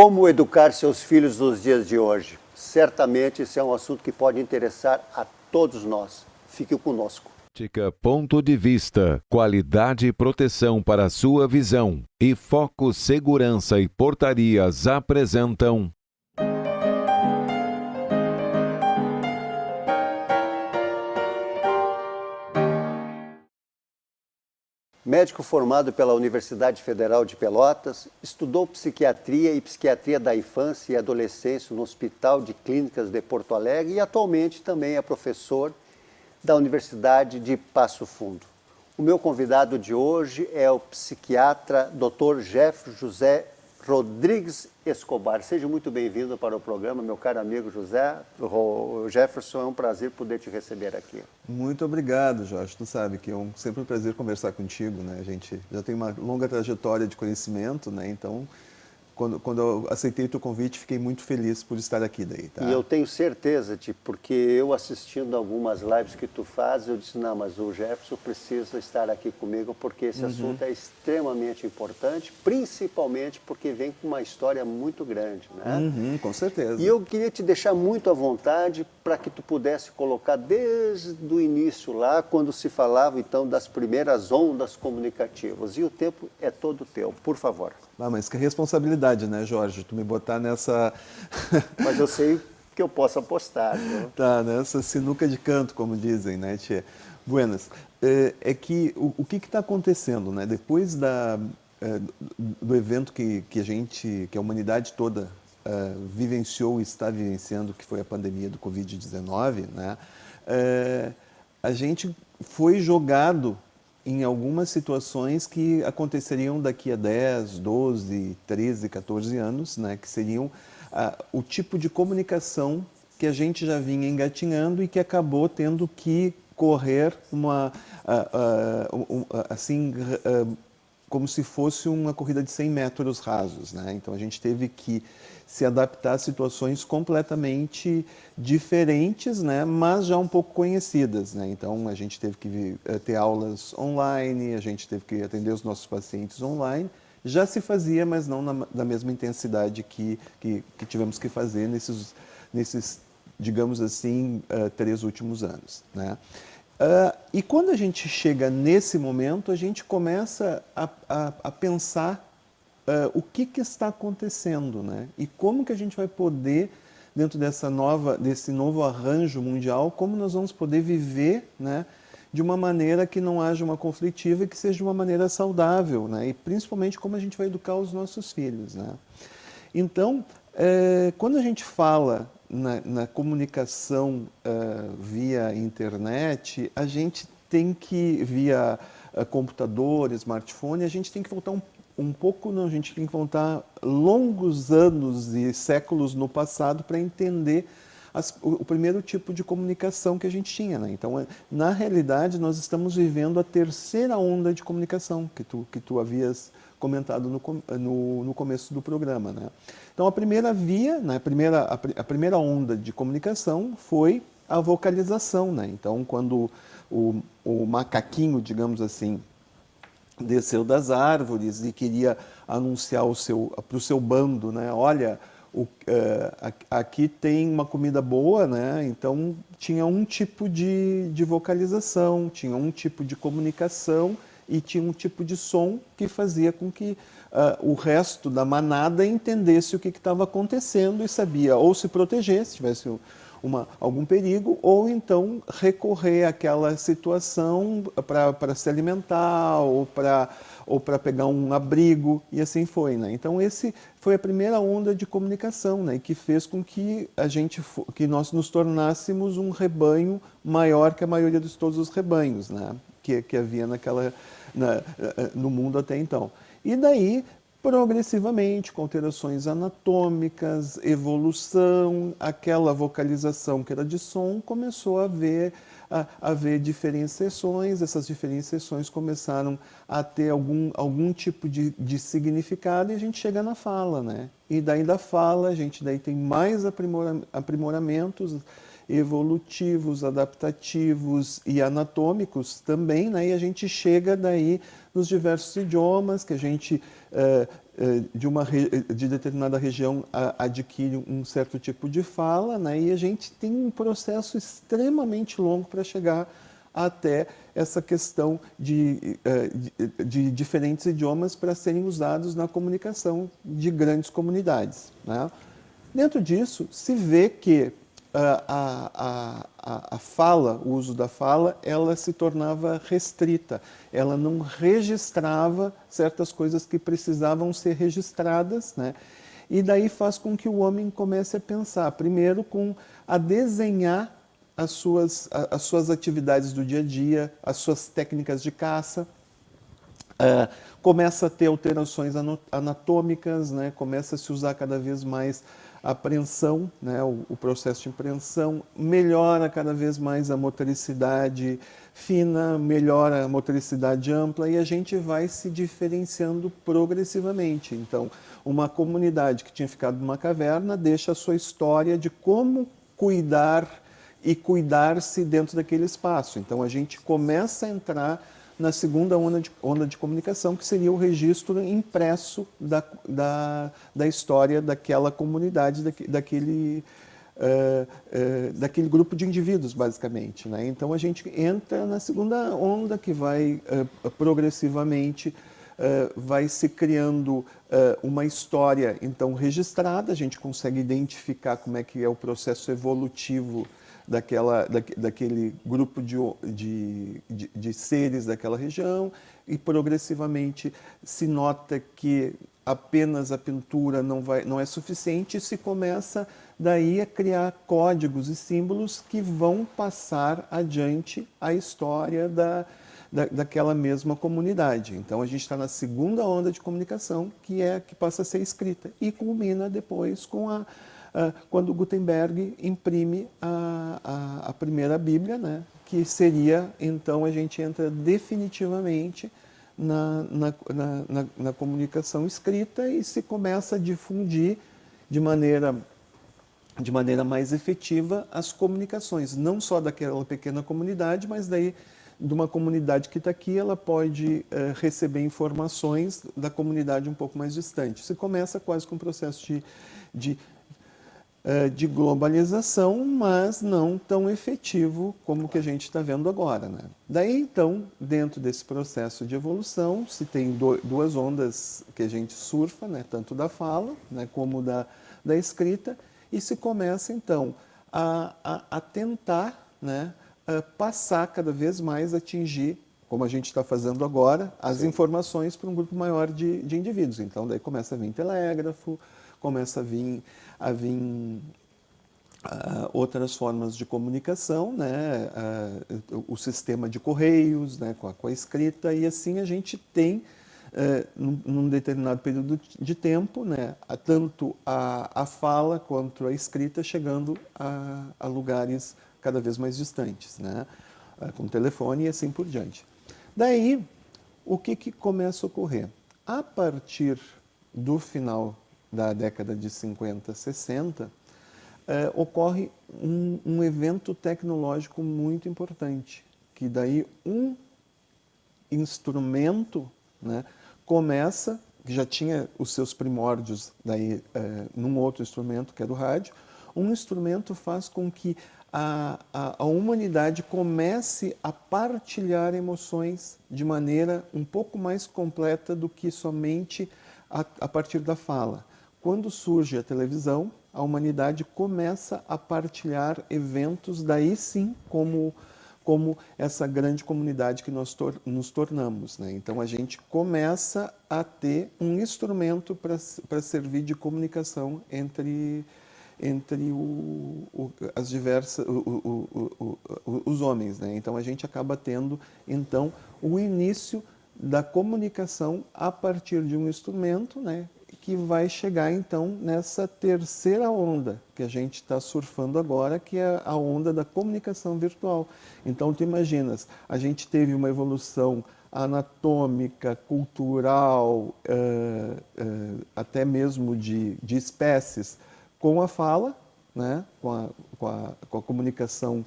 Como educar seus filhos nos dias de hoje? Certamente esse é um assunto que pode interessar a todos nós. Fique conosco. Ponto de vista, qualidade e proteção para a sua visão. E Foco Segurança e Portarias apresentam... Médico formado pela Universidade Federal de Pelotas, estudou psiquiatria e psiquiatria da infância e adolescência no Hospital de Clínicas de Porto Alegre e atualmente também é professor da Universidade de Passo Fundo. O meu convidado de hoje é o psiquiatra Dr. Jefferson José Rodrigues Escobar. Seja muito bem-vindo para o programa, meu caro amigo Jefferson. É um prazer poder te receber aqui. Muito obrigado, Jorge. Tu sabe que é sempre um prazer conversar contigo, né? A gente já tem uma longa trajetória de conhecimento, né? Então, quando eu aceitei o teu convite, fiquei muito feliz por estar aqui daí, tá? E eu tenho certeza, porque eu assistindo algumas lives que tu fazes, eu disse, não, mas o Jefferson precisa estar aqui comigo, porque esse assunto é extremamente importante, principalmente porque vem com uma história muito grande, né? Com certeza. E eu queria te deixar muito à vontade para que tu pudesse colocar desde o início lá, quando se falava então das primeiras ondas comunicativas. E o tempo é todo teu, por favor. Ah, mas que responsabilidade, né, Jorge? Tu me botar nessa... Mas eu sei que eu posso apostar, viu? Tá, nessa sinuca de canto, como dizem, né, Tchê? Buenas. É que o que está acontecendo, né? Depois do evento que a humanidade toda vivenciou e está vivenciando, que foi a pandemia do Covid-19, né? A gente foi jogado em algumas situações que aconteceriam daqui a 10, 12, 13, 14 anos, né, que seriam o tipo de comunicação que a gente já vinha engatinhando e que acabou tendo que correr como se fosse uma corrida de 100 metros rasos, né? Então a gente teve que se adaptar a situações completamente diferentes, né? Mas já um pouco conhecidas, né? Então a gente teve que ter aulas online, a gente teve que atender os nossos pacientes online. Já se fazia, mas não na mesma intensidade que tivemos que fazer nesses digamos assim, 3 últimos anos, né? E quando a gente chega nesse momento, a gente começa a pensar o que está acontecendo, né? E como que a gente vai poder, dentro desse novo arranjo mundial, como nós vamos poder viver, né, de uma maneira que não haja uma conflitiva e que seja de uma maneira saudável, né? E principalmente como a gente vai educar os nossos filhos, né? Então, quando a gente fala na comunicação via internet, a gente tem que, via computador, smartphone, a gente tem que voltar um pouco, não, a gente tem que voltar longos anos e séculos no passado para entender o primeiro tipo de comunicação que a gente tinha, né? Então, na realidade, nós estamos vivendo a terceira onda de comunicação que tu havias comentado no começo do programa, né? Então, a primeira via, né, a primeira onda de comunicação foi a vocalização, né? Então, quando o macaquinho, digamos assim, desceu das árvores e queria anunciar para o seu bando, né? Olha, aqui tem uma comida boa, né? Então tinha um tipo de vocalização, tinha um tipo de comunicação e tinha um tipo de som que fazia com que o resto da manada entendesse o que estava acontecendo e sabia ou se proteger, se tivesse algum perigo, ou então recorrer àquela situação para se alimentar ou para pegar um abrigo, e assim foi, né? Então esse foi a primeira onda de comunicação, né? Que fez com que que nós nos tornássemos um rebanho maior que a maioria de todos os rebanhos, né? Que havia no mundo até então. E daí, progressivamente, com alterações anatômicas, evolução, aquela vocalização que era de som, começou a haver diferenciações, essas diferenciações começaram a ter algum tipo de significado e a gente chega na fala, né? E daí da fala, a gente daí tem mais aprimoramentos evolutivos, adaptativos e anatômicos também, né? E a gente chega daí nos diversos idiomas que a gente de determinada região adquire um certo tipo de fala, né? E a gente tem um processo extremamente longo para chegar até essa questão de diferentes idiomas para serem usados na comunicação de grandes comunidades, né? Dentro disso, se vê que a fala, o uso da fala, ela se tornava restrita. Ela não registrava certas coisas que precisavam ser registradas, né? E daí faz com que o homem comece a pensar, primeiro a desenhar as suas atividades do dia a dia, as suas técnicas de caça, começa a ter alterações anatômicas, né? Começa a se usar cada vez mais a apreensão, né? O processo de apreensão, melhora cada vez mais a motricidade fina, melhora a motricidade ampla e a gente vai se diferenciando progressivamente. Então, uma comunidade que tinha ficado numa caverna deixa a sua história de como cuidar e cuidar-se dentro daquele espaço. Então, a gente começa a entrar na segunda onda de comunicação, que seria o registro impresso da história daquela comunidade, daquele grupo de indivíduos, basicamente, né? Então, a gente entra na segunda onda, que vai progressivamente vai se criando uma história, então, registrada. A gente consegue identificar como é que é o processo evolutivo daquele grupo de seres daquela região, e progressivamente se nota que apenas a pintura não é suficiente e se começa daí a criar códigos e símbolos que vão passar adiante a história daquela mesma comunidade. Então a gente está na segunda onda de comunicação, que passa a ser escrita, e culmina depois quando Gutenberg imprime a primeira Bíblia, né? Que seria, então, a gente entra definitivamente na comunicação escrita e se começa a difundir de maneira mais efetiva as comunicações, não só daquela pequena comunidade, mas daí de uma comunidade que está aqui, ela pode receber informações da comunidade um pouco mais distante. Se começa quase com um processo de globalização, mas não tão efetivo como que a gente está vendo agora, né? Daí, então, dentro desse processo de evolução, se tem duas ondas que a gente surfa, né? Tanto da fala, né? Como da escrita, e se começa, então, a tentar, né? Passar cada vez mais, atingir, como a gente está fazendo agora, as informações para um grupo maior de indivíduos. Então, daí começa a vir telégrafo, começa a vir outras formas de comunicação, né? O sistema de correios, né? com a escrita, e assim a gente tem, num determinado período de tempo, né? Tanto a fala quanto a escrita chegando a lugares cada vez mais distantes, né? Com telefone e assim por diante. Daí, o que começa a ocorrer? A partir do final da década de 50, 60, ocorre um evento tecnológico muito importante, que daí um instrumento, né, começa, que já tinha os seus primórdios daí, num outro instrumento, que era o rádio, um instrumento faz com que a humanidade comece a partilhar emoções de maneira um pouco mais completa do que somente a partir da fala. Quando surge a televisão, a humanidade começa a partilhar eventos, daí sim, como essa grande comunidade que nós nos tornamos, né? Então a gente começa a ter um instrumento para servir de comunicação entre os homens, né? Então a gente acaba tendo então o início da comunicação a partir de um instrumento, né? Que vai chegar então nessa terceira onda que a gente está surfando agora, que é a onda da comunicação virtual. Então tu imaginas, a gente teve uma evolução anatômica, cultural, até mesmo de espécies, com a fala, né? com a comunicação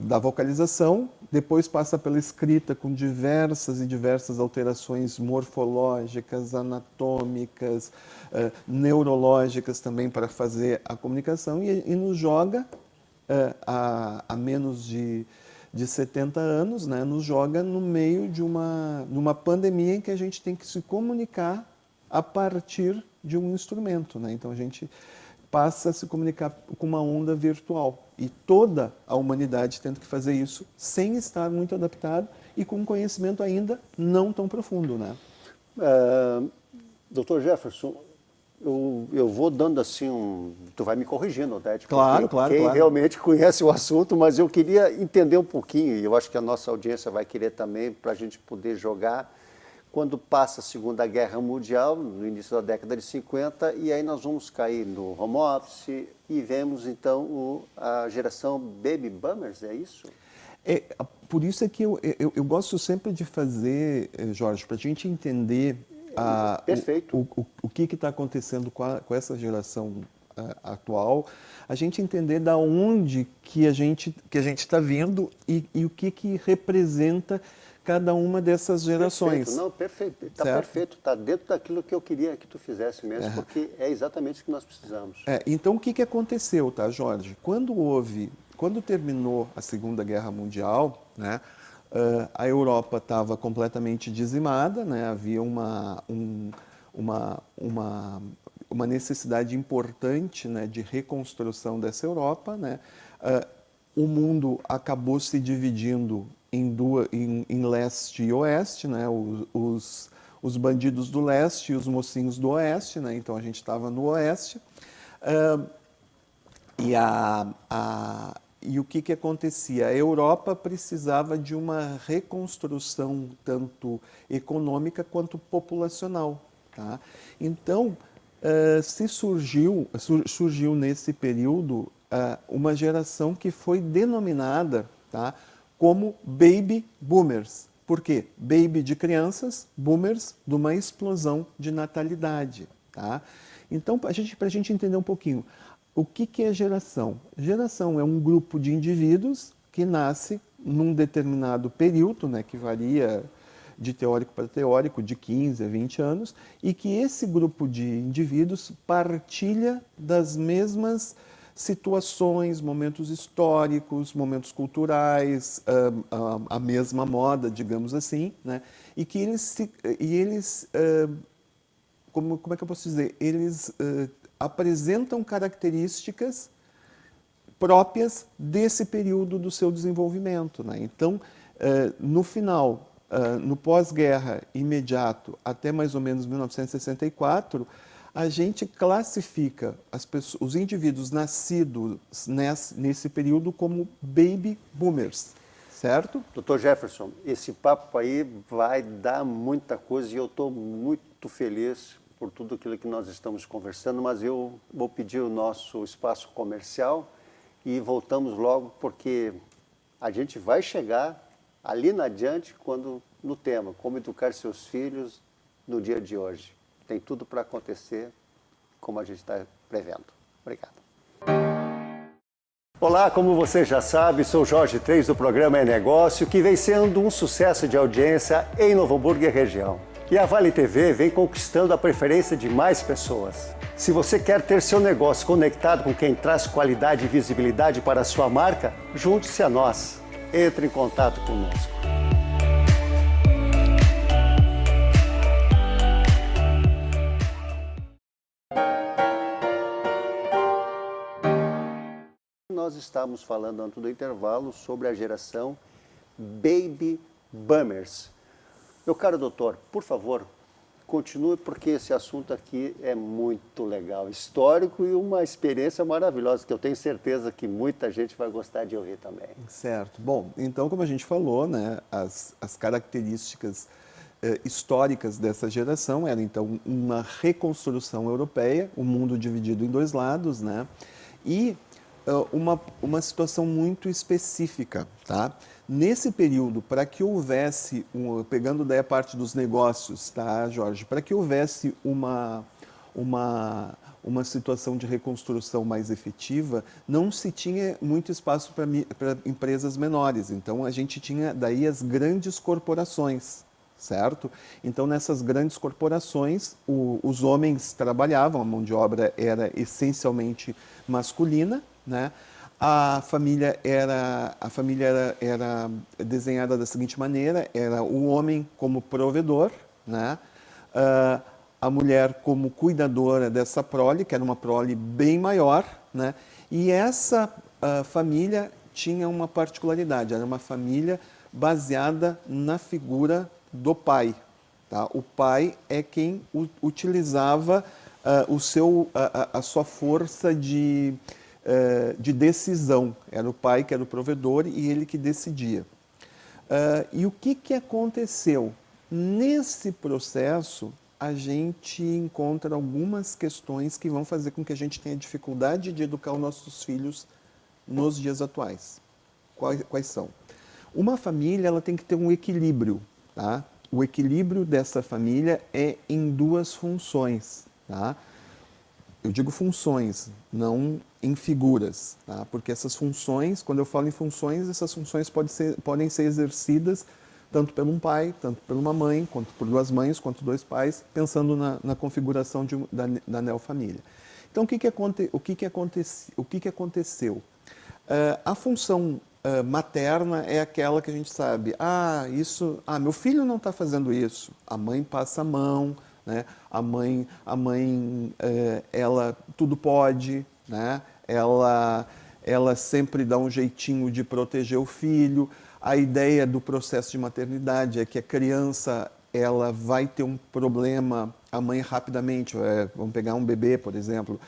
da vocalização, depois passa pela escrita com diversas e diversas alterações morfológicas, anatômicas, neurológicas também para fazer a comunicação e nos joga a menos de 70 anos, né, nos joga no meio de uma pandemia em que a gente tem que se comunicar a partir de um instrumento, né? Então a gente passa a se comunicar com uma onda virtual e toda a humanidade tendo que fazer isso sem estar muito adaptado e com um conhecimento ainda não tão profundo, né? Dr. Jefferson, eu vou dando assim tu vai me corrigindo, né? Tipo, Claro. Quem realmente conhece o assunto, mas eu queria entender um pouquinho, e eu acho que a nossa audiência vai querer também, para a gente poder jogar, quando passa a Segunda Guerra Mundial, no início da década de 50, e aí nós vamos cair no home office e vemos então a geração Baby Boomers, é isso? Por isso é que eu gosto sempre de fazer, Jorge, para a gente entender Perfeito. o que está acontecendo com essa geração atual, a gente entender da onde que a gente está vindo e o que representa cada uma dessas gerações. Perfeito, não, perfeito, está perfeito, está dentro daquilo que eu queria que tu fizesse mesmo, porque é exatamente o que nós precisamos. Então o que aconteceu, tá, Jorge? Quando terminou a Segunda Guerra Mundial, né, a Europa estava completamente dizimada, né, havia uma necessidade importante, né, de reconstrução dessa Europa, né, o mundo acabou se dividindo em leste e oeste, né? Os bandidos do leste e os mocinhos do oeste, né? Então a gente estava no oeste. E o que acontecia? A Europa precisava de uma reconstrução tanto econômica quanto populacional. Tá? Então, surgiu nesse período uma geração que foi denominada, tá, como Baby Boomers. Por quê? Baby de crianças, boomers de uma explosão de natalidade. Tá? Então, para a gente entender um pouquinho, o que é geração? Geração é um grupo de indivíduos que nasce num determinado período, né, que varia de teórico para teórico, de 15 a 20 anos, e que esse grupo de indivíduos partilha das mesmas situações, momentos históricos, momentos culturais, a mesma moda, digamos assim, né? E que eles como é que eu posso dizer? Eles apresentam características próprias desse período do seu desenvolvimento, né? Então, no final, no pós-guerra imediato, até mais ou menos 1964, a gente classifica os indivíduos nascidos nesse período como baby boomers, certo? Dr. Jefferson, esse papo aí vai dar muita coisa e eu estou muito feliz por tudo aquilo que nós estamos conversando, mas eu vou pedir o nosso espaço comercial e voltamos logo, porque a gente vai chegar ali na adiante no tema, como educar seus filhos no dia de hoje. Tem tudo para acontecer como a gente está prevendo. Obrigado. Olá, como você já sabe, sou Jorge Três do programa É Negócio, que vem sendo um sucesso de audiência em Novo Hamburgo e região. E a Vale TV vem conquistando a preferência de mais pessoas. Se você quer ter seu negócio conectado com quem traz qualidade e visibilidade para a sua marca, junte-se a nós. Entre em contato conosco. Nós estávamos falando antes do intervalo sobre a geração Baby Boomers. Meu caro doutor, por favor, continue, porque esse assunto aqui é muito legal, histórico e uma experiência maravilhosa, que eu tenho certeza que muita gente vai gostar de ouvir também. Certo. Bom, então, como a gente falou, né, as características históricas dessa geração eram, então, uma reconstrução europeia, o mundo dividido em dois lados, né, e uma situação muito específica, tá? Nesse período, para que houvesse, pegando daí a parte dos negócios, tá, Jorge? Para que houvesse uma situação de reconstrução mais efetiva, não se tinha muito espaço para empresas menores. Então, a gente tinha daí as grandes corporações, certo? Então, nessas grandes corporações, os homens trabalhavam, a mão de obra era essencialmente masculina, né? A família era desenhada da seguinte maneira: era o homem como provedor, né? A mulher como cuidadora dessa prole, que era uma prole bem maior, né? E essa família tinha uma particularidade, era uma família baseada na figura do pai. Tá? O pai é quem utilizava a sua força de decisão. Era o pai que era o provedor e ele que decidia. E o que aconteceu? Nesse processo, a gente encontra algumas questões que vão fazer com que a gente tenha dificuldade de educar os nossos filhos nos dias atuais. Quais são? Uma família ela tem que ter um equilíbrio. Tá? O equilíbrio dessa família é em duas funções. Tá? Eu digo funções, não em figuras. Tá? Porque essas funções, quando eu falo em funções, essas funções podem ser exercidas tanto por um pai, tanto por uma mãe, quanto por duas mães, quanto dois pais, pensando na configuração da neofamília. Então, o que aconteceu? A função materna é aquela que a gente sabe. Meu filho não está fazendo isso. A mãe passa a mão, né? A mãe, ela tudo pode, né? Ela sempre dá um jeitinho de proteger o filho. A ideia do processo de maternidade é que a criança ela vai ter um problema, a mãe rapidamente, vamos pegar um bebê, por exemplo,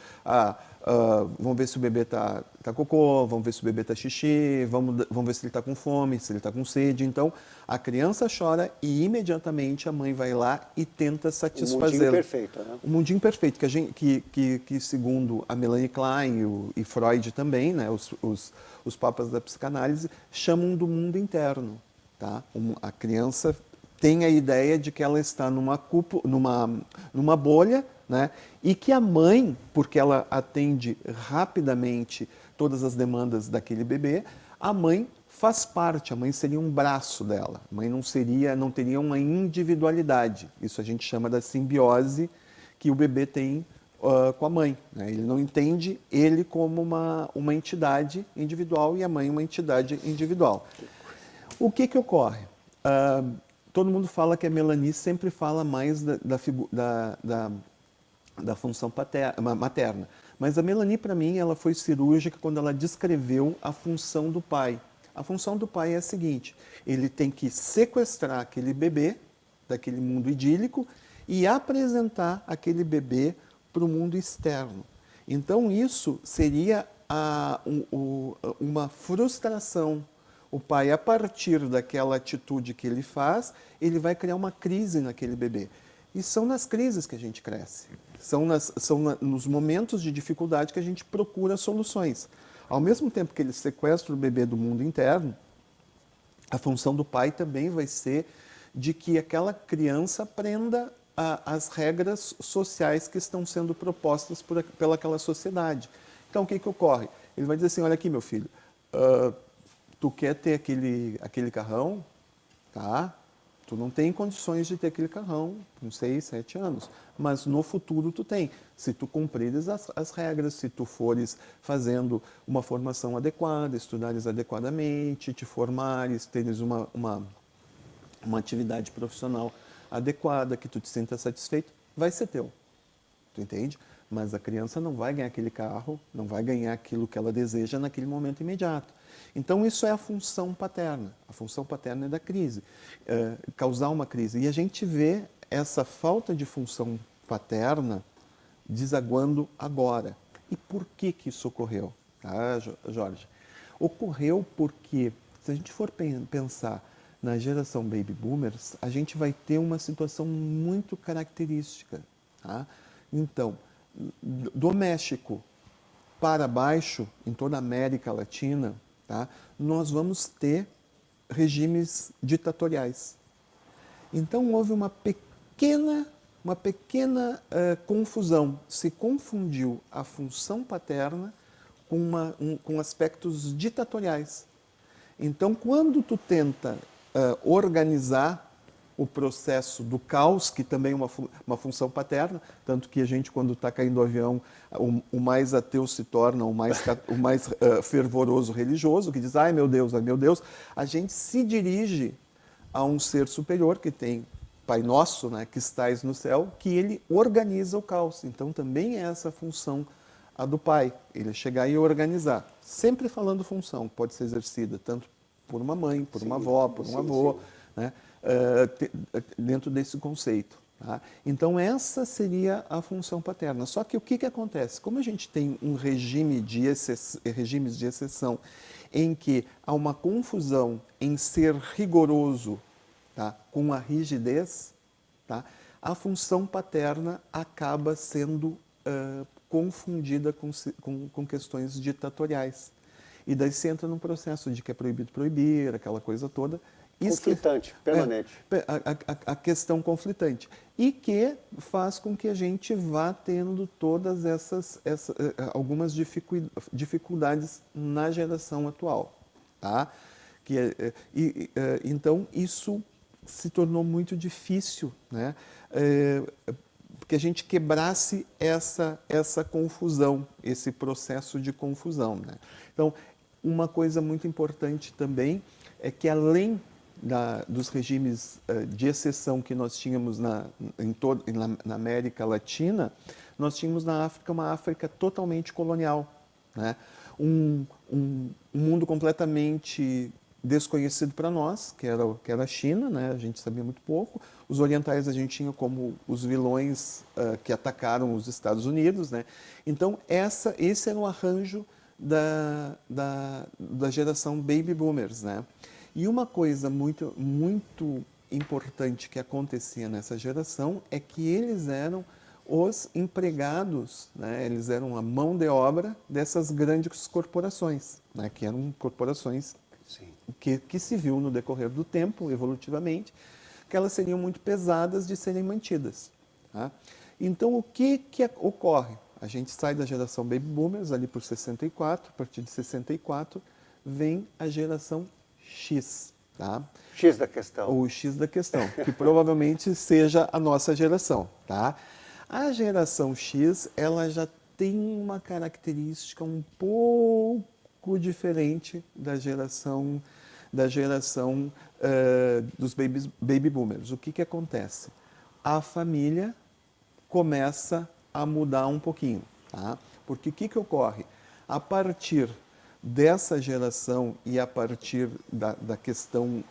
vamos ver se o bebê tá cocô, vamos ver se o bebê tá xixi, vamos ver se ele está com fome, se ele está com sede. Então, a criança chora e imediatamente a mãe vai lá e tenta satisfazê-la. Um mundinho perfeito, né? Um mundinho perfeito, que segundo a Melanie Klein e Freud também, né, os papas da psicanálise, chamam do mundo interno. Tá? A criança tem a ideia de que ela está numa bolha, né? E que a mãe, porque ela atende rapidamente todas as demandas daquele bebê, a mãe faz parte, a mãe seria um braço dela, a mãe não teria uma individualidade. Isso a gente chama da simbiose que o bebê tem com a mãe. Né? Ele não entende ele como uma entidade individual e a mãe uma entidade individual. O que ocorre? Todo mundo fala que a Melanie sempre fala mais da função materna. Mas a Melanie, para mim, ela foi cirúrgica quando ela descreveu a função do pai. A função do pai é a seguinte: ele tem que sequestrar aquele bebê daquele mundo idílico e apresentar aquele bebê para o mundo externo. Então, isso seria uma frustração. O pai, a partir daquela atitude que ele faz, ele vai criar uma crise naquele bebê. E são nas crises que a gente cresce. São nos momentos de dificuldade que a gente procura soluções. Ao mesmo tempo que ele sequestra o bebê do mundo interno, a função do pai também vai ser de que aquela criança aprenda as regras sociais que estão sendo propostas pelaquela sociedade. Então, o que ocorre? Ele vai dizer assim: olha aqui, meu filho, tu quer ter aquele carrão, tá? Tu não tem condições de ter aquele carrão com 6, 7 anos, mas no futuro tu tem. Se tu cumprires as regras, se tu fores fazendo uma formação adequada, estudares adequadamente, te formares, teres uma atividade profissional adequada, que tu te sinta satisfeito, vai ser teu. Tu entende? Mas a criança não vai ganhar aquele carro, não vai ganhar aquilo que ela deseja naquele momento imediato. Então, isso é a função paterna. A função paterna é da crise, causar uma crise. E a gente vê essa falta de função paterna desaguando agora. E por que isso ocorreu? Tá, Jorge? Ocorreu porque, se a gente for pensar na geração Baby Boomers, a gente vai ter uma situação muito característica. Tá? Então, do México para baixo, em toda a América Latina, tá, nós vamos ter regimes ditatoriais. Então, houve uma pequena uma pequena confusão. Se confundiu a função paterna com aspectos ditatoriais. Então, quando tu tenta organizar o processo do caos, que também é uma função paterna, tanto que a gente, quando está caindo o avião, o mais ateu se torna o mais fervoroso religioso, que diz, ai meu Deus, a gente se dirige a um ser superior que tem Pai Nosso, né, que estais no céu, que ele organiza o caos. Então também é essa função a do pai, ele chegar e organizar. Sempre falando função, pode ser exercida tanto por uma mãe, por uma avó, por um avô, né, dentro desse conceito. Tá? Então essa seria a função paterna. Só que o que acontece? Como a gente tem um regimes de exceção em que há uma confusão em ser rigoroso, tá, com a rigidez, tá, a função paterna acaba sendo confundida com questões ditatoriais. E daí se entra num processo de que é proibido proibir, aquela coisa toda. Conflitante, permanente. A questão conflitante. E que faz com que a gente vá tendo todas algumas dificuldades na geração atual. Tá? Então, isso se tornou muito difícil, né? Que a gente quebrasse essa confusão, esse processo de confusão. Né? Então, uma coisa muito importante também é que, além dos regimes de exceção que nós tínhamos na América Latina, nós tínhamos na África uma África totalmente colonial. Né? Um mundo completamente desconhecido para nós, que era a China, né? A gente sabia muito pouco. Os orientais a gente tinha como os vilões que atacaram os Estados Unidos. Né? Então, esse era o arranjo da geração Baby Boomers. Né? E uma coisa muito, muito importante que acontecia nessa geração é que eles eram os empregados, né? Eles eram a mão de obra dessas grandes corporações, né? Que eram corporações que se viu no decorrer do tempo, evolutivamente, que elas seriam muito pesadas de serem mantidas. Tá? Então, o que ocorre? A gente sai da geração Baby Boomers ali por 64, a partir de 64 vem a geração X. Tá? X da questão. O X da questão, que provavelmente seja a nossa geração. Tá? A geração X, ela já tem uma característica um pouco diferente da geração dos baby boomers. O que acontece? A família começa a mudar um pouquinho. Tá? Porque o que ocorre? A partir dessa geração e a partir da questão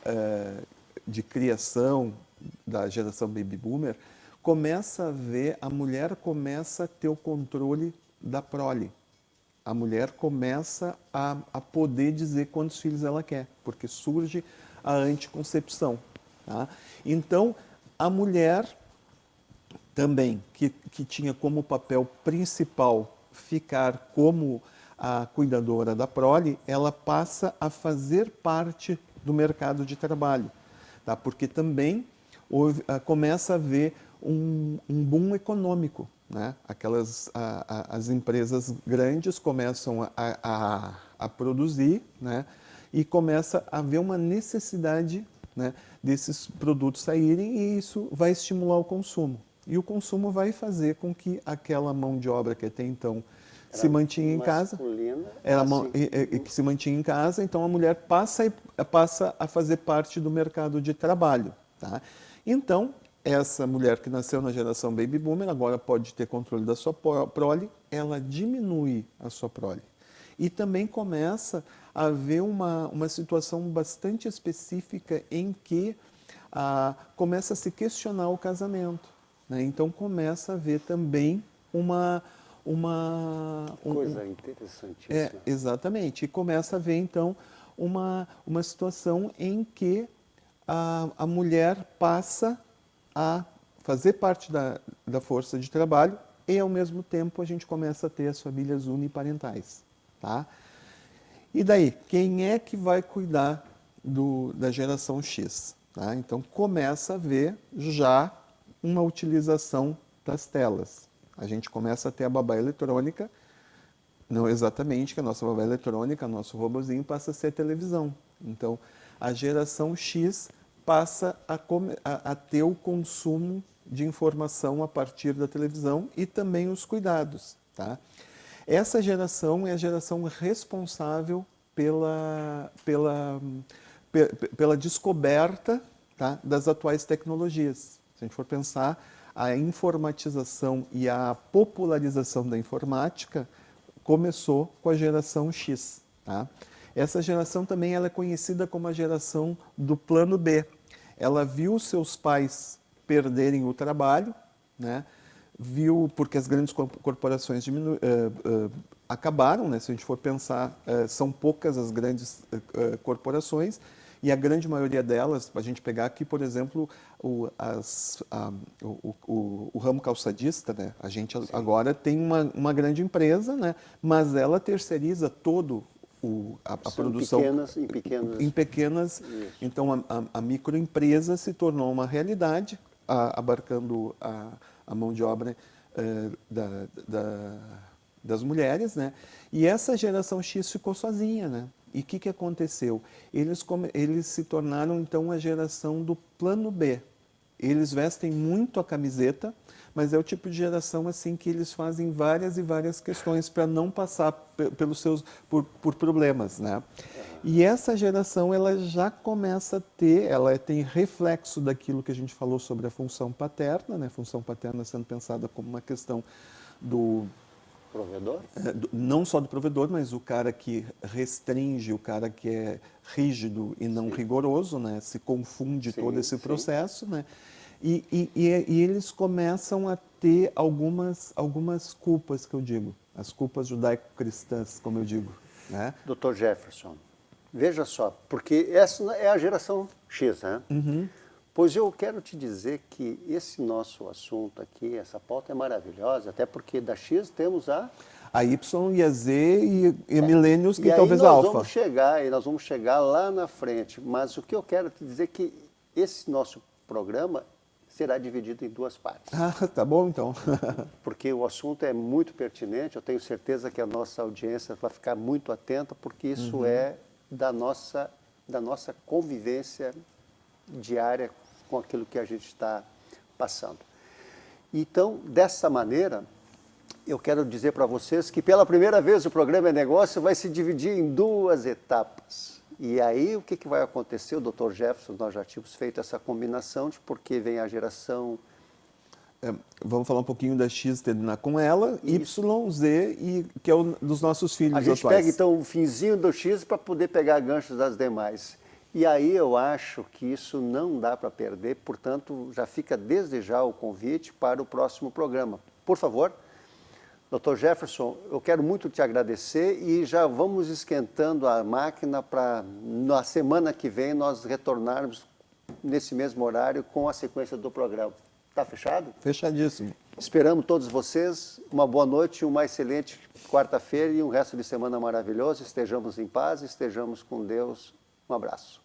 de criação da geração baby boomer, a mulher começa a ter o controle da prole. A mulher começa a poder dizer quantos filhos ela quer, porque surge a anticoncepção. Tá? Então, a mulher também, que tinha como papel principal ficar como a cuidadora da prole, ela passa a fazer parte do mercado de trabalho. Tá? Porque também começa a haver um boom econômico. Né? As empresas grandes começam a produzir, né? E começa a haver uma necessidade, né, desses produtos saírem, e isso vai estimular o consumo. E o consumo vai fazer com que aquela mão de obra que até então se mantinha em casa, que se mantinha em casa, então a mulher passa a fazer parte do mercado de trabalho. Tá? Então, essa mulher que nasceu na geração Baby Boomer agora pode ter controle da sua prole, ela diminui a sua prole. E também começa a haver uma situação bastante específica em que começa a se questionar o casamento. Né? Então começa a haver também coisa interessantíssima. Exatamente. E começa a haver, então, uma situação em que a mulher passa a fazer parte da força de trabalho e, ao mesmo tempo, a gente começa a ter as famílias uniparentais. Tá? E daí, quem é que vai cuidar da geração X? Tá? Então, começa a ver já uma utilização das telas. A gente começa a ter a babá eletrônica, não exatamente que a nossa babá eletrônica, nosso robozinho passa a ser televisão. Então, a geração X passa a ter o consumo de informação a partir da televisão e também os cuidados. Tá? Essa geração é a geração responsável pela descoberta, tá, das atuais tecnologias. Se a gente for pensar, a informatização e a popularização da informática começou com a geração X. Tá? Essa geração também ela é conhecida como a geração do plano B. Ela viu seus pais perderem o trabalho, né? Viu porque as grandes corporações acabaram, né? Se a gente for pensar, são poucas as grandes corporações e a grande maioria delas, a gente pegar aqui, por exemplo, o ramo calçadista, né? A gente agora tem uma grande empresa, né? Mas ela terceiriza todo a produção em pequenas. Então a microempresa se tornou uma realidade, abarcando a mão de obra das mulheres, né? E essa geração X ficou sozinha, né? E o que aconteceu? Eles se tornaram, então, a geração do plano B. Eles vestem muito a camiseta, mas é o tipo de geração assim que eles fazem várias e várias questões para não passar por problemas, né? E essa geração ela já começa a ela tem reflexo daquilo que a gente falou sobre a função paterna, né? A função paterna sendo pensada como uma questão do provedor? Não só do provedor, mas o cara que restringe, o cara que é rígido e não rigoroso, né? Se confunde todo esse processo, né? E eles começam a ter algumas culpas, que eu digo, as culpas judaico-cristãs, como eu digo, né? Dr. Jefferson, veja só, porque essa é a geração X, né? Pois eu quero te dizer que esse nosso assunto aqui, essa pauta é maravilhosa, até porque da X temos a Y e a Z e a Millennials, que e talvez aí a nós Alpha. nós vamos chegar lá na frente. Mas o que eu quero te dizer é que esse nosso programa será dividido em duas partes. Ah, tá bom então. Porque o assunto é muito pertinente, eu tenho certeza que a nossa audiência vai ficar muito atenta, porque isso é da nossa convivência diária com aquilo que a gente está passando. Então, dessa maneira, eu quero dizer para vocês que pela primeira vez o programa É Negócio vai se dividir em duas etapas. E aí o que vai acontecer? O Dr. Jefferson, nós já tínhamos feito essa combinação de porque vem a geração... Vamos falar um pouquinho da X terminar com ela, Y, Z, que é dos nossos filhos atuais. A gente pega então o finzinho do X para poder pegar ganchos das demais. E aí eu acho que isso não dá para perder, portanto, já fica desde já o convite para o próximo programa. Por favor, Dr. Jefferson, eu quero muito te agradecer e já vamos esquentando a máquina para, na semana que vem, nós retornarmos nesse mesmo horário com a sequência do programa. Está fechado? Fechadíssimo. Esperamos todos vocês. Uma boa noite, uma excelente quarta-feira e um resto de semana maravilhoso. Estejamos em paz, estejamos com Deus. Um abraço.